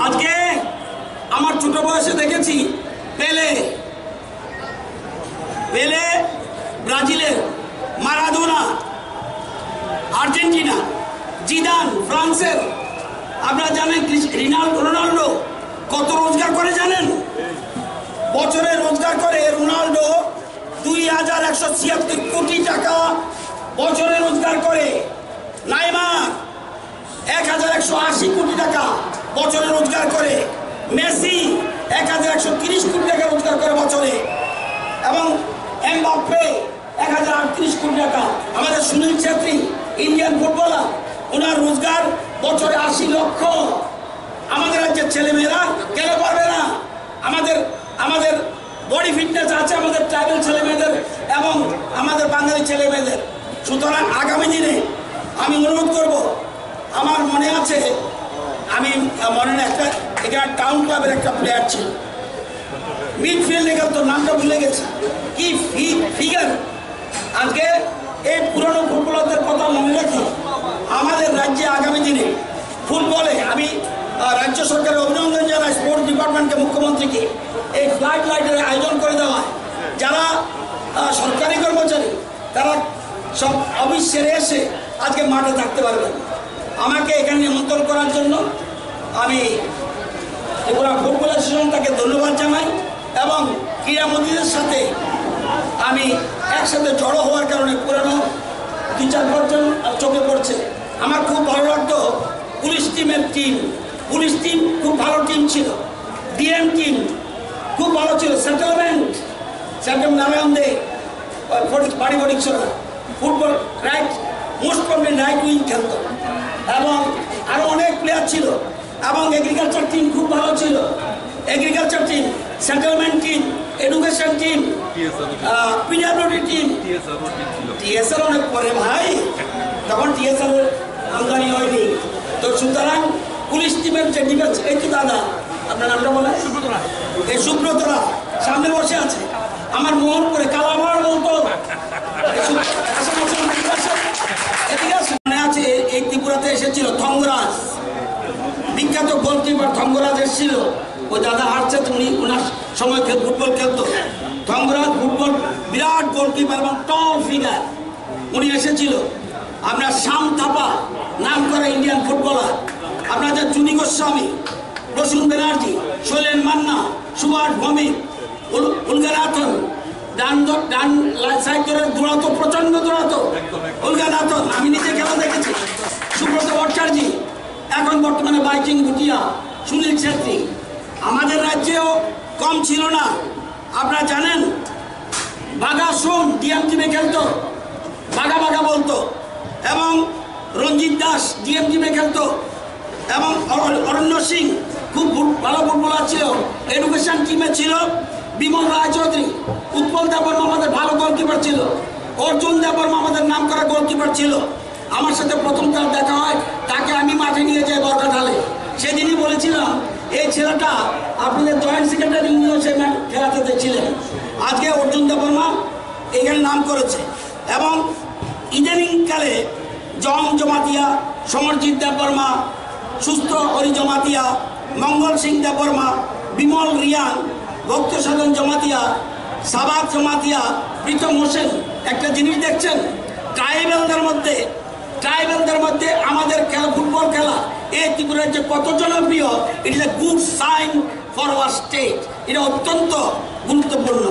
আজকে আমার ছোট বয়সে দেখেছি পেলে পেলে ব্রাজিলের, মারাদোনা আর্জেন্টিনা, জিদান ফ্রান্সের। আপনারা জানেন রোনাল্ডো কত রোজগার করে জানেন? বছরে রোজগার করে রোনাল্ডো 2176 কোটি টাকা বছরে রোজগার করে। নেইমার 1180 কোটি টাকা বছরে রোজগার করে। মেসি 1130 কোটি টাকা রোজগার করে বছরে। এবং এমবাপ্পে 1038 কোটি টাকা। আমাদের সুনীল ছেত্রী ইন্ডিয়ান ফুটবলার, ওনার রোজগার বছরে 80 লক্ষ। আমাদের রাজ্যের ছেলেমেয়েরা কেন পারবে না? আমাদের বডি ফিটনেস আছে আমাদের ট্রাইবাল ছেলেমেয়েদের এবং আমাদের বাঙালি ছেলেমেয়েদের। সুতরাং আগামী দিনে আমি অনুরোধ করব, আমার মনে আছে, আমি মনে না একটা এখানে টাউন ক্লাবের একটা প্লেয়ার ছিল, মিডফিল্ডে গেল, তো নামটা ভুলে গেছে, কি ফিগার। আজকে এই পুরনো ফুটবলারদের কথা মনে রাখি আমাদের রাজ্যে আগামী দিনে ফুটবলে। আমি রাজ্য সরকারের অভিনন্দন জানাই স্পোর্টস ডিপার্টমেন্টকে, মুখ্যমন্ত্রীকে এই ফ্লাড লাইটের আয়োজন করে দেওয়া। যারা সরকারি কর্মচারী তারা সব অফিস সেরে এসে আজকে মাঠে থাকতে পারবেন। আমাকে এখানে নিমন্ত্রণ করার জন্য আমি ত্রিপুরা ফুটবল অ্যাসোসিয়েশন তাকে ধন্যবাদ জানাই এবং ক্রীড়ামন্ত্রীদের সাথে আমি একসাথে জড়ো হওয়ার কারণে পুরানো 2-4 জন চোখে পড়ছে। আমার খুব ভালো লাগতো পুলিশ টিমের পুলিশ টিম খুব ভালো টিম ছিল। ডিএম টিম খুব ভালো ছিল। সেটেলমেন্ট নারায়ণ দে বাড়ি Fatikchhara football right, most probably right wing খেলতো এবং আরও অনেক প্লেয়ার ছিল। এবং এগ্রিকালচার টিম খুব ভালো ছিল। Agriculture team, settlement team, education team, PWD team. TSR অনেক পরে ভাই, তখন টিএসআর আমদানি হয়নি। তো সুতরাং পুলিশ টিমের যে ডিফেন্স, এই তো দাদা আপনার নামটা বলে, এই সুব্রতরা সামনে বসে আছে। আমার মোহন করে কালামার বলতো মনে আছে। এই ত্রিপুরাতে এসেছিল থঙ্গরাজ, বিখ্যাত গোলকিপার থঙ্গরাজ এসেছিল। ওই দাদা হাঁটছে, উনি ওনার সময় ফুটবল খেলতো। থঙ্গরাজ ফুটবল বিরাট গোলকিপার এবং টল ফিগার, উনি এসেছিল। আপনার শ্যাম থাপা নাম করা ইন্ডিয়ান ফুটবলার, আপনাদের চুনি গোস্বামী, প্রসূন ব্যানার্জি, শৈলেন মান্না, সুভাষ ভৌমিক, উলগানাথন, ডান সাইড ধরে দৌড়াতো, প্রচন্ড দৌড়াতো উলগানাথন। আমি নিজে খেলা দেখেছি। সুব্রত ভট্টাচার্য, এখন বর্তমানে বাইচিং ভুটিয়া, সুনীল ছেত্রী। আমাদের রাজ্যেও কম ছিল না। আপনারা জানেন বাঘা সোম ডিএম টিমে খেলতো, বাঘা বলতো। এবং রঞ্জিত দাস ডিএম টিমে খেলতো। এবং অরণ্য সিং খুব ভালো ফুটবলার ছিল, এডুকেশন টিমে ছিল। বিমল রায়চৌধুরী, উৎপল দেববর্মা আমাদের ভালো গোলকিপার ছিল। অর্জুন দেববর্মা আমাদের নাম করা গোলকিপার ছিল। আমার সাথে প্রথম তার দেখা হয়, তাকে আমি মাঠে নিয়ে যাই বর্গাঢালে। সেদিনই বলেছিলাম এই ছেলেটা আপনাদের জয়েন্ট সেক্রেটারি নিয়েও সে খেলাতে দেখছিলেন। আজকে অর্জুন দেববর্মা এখানে নাম করেছে। এবং ইদানিংকালে জমাতিয়া, সমরজিৎ দেববর্মা, সুস্থ হরি জমাতিয়া, মঙ্গল সিং দেববর্মা, বিমল রিয়ান, ভক্ত সাধন জমাতিয়া, সাবাত জমাতিয়া, প্রীতম হোসেন। একটা জিনিস দেখছেন, ট্রাইবেলদের মধ্যে আমাদের খেলা, ফুটবল খেলা এই ত্রিপুরার যে কত জনপ্রিয়, it is a good sign for our state. এটা অত্যন্ত গুরুত্বপূর্ণ।